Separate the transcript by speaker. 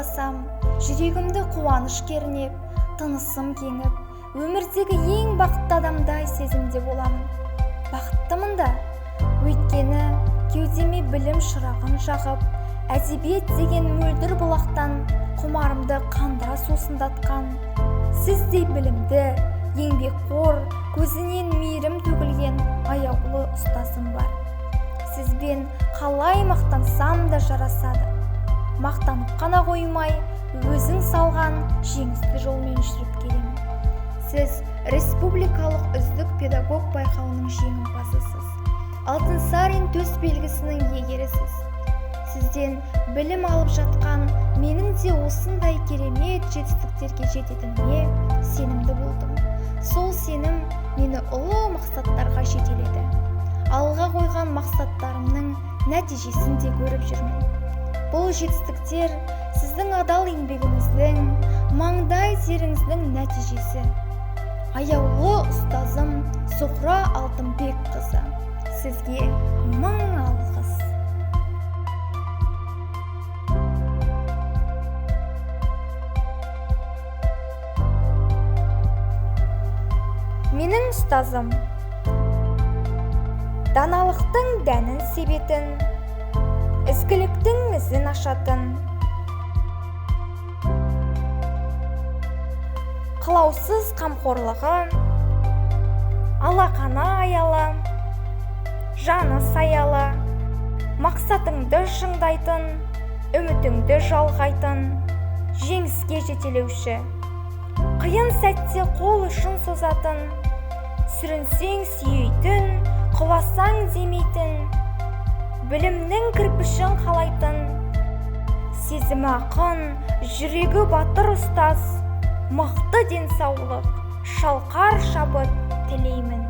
Speaker 1: ойласам, жүрегімді қуаныш кернеп, тынысым кеңіп, өмірдегі ең бақытты адамдай сезімде боламын. Бақыттымын да, өйткені кеудеме білім шырағын жағып, әдебиет деген мөлдір бұлақтан құмарымды қандыра сусындатқан, сіздей білімді, еңбекқор, көзінен мейірім төгілген аяулы ұстазым бар. Сізбен қалай мақтансам да жарасады. Мақтанып қана қоймай, өзің салған жеңісті жолмен жүріп келемін. Сіз республикалық үздік педагог байқауының жеңімпазысыз. Алтынсарин төс белгісінің иегерісіз. Сізден білім алып жатқан менің де осындай керемет жетістіктерге жететініне сенімді болдым. Сол сенім мені ұлы мақсаттарға жетеледі. Алға қойған мақсаттарымның нәтижесін де көріп жүрмін. Бұл жетістіктер сіздің адал еңбегіңіздің, маңдай теріңіздің нәтижесі. Аяулы ұстазым Зухра Алтынбекқызы, сізге мың алғыс. Менің ұстазым даналықтың дәнін себетін, ізгіліктің ізін ашатын, қылаусыз қамқорлығы, алақаны аялы, жаны саялы, мақсатыңды шыңдайтын, үмітіңді жалғайтын, жеңіске жетелеуші, қиын сәтте қол ұшын созатын, сүрінсең сүйейтін, құласаң демейтін, білімнің кірпішін қалайтын, сезімі ақын, жүрегі батыр ұстаз, мықты денсаулық, шалқар шабыт тілеймін.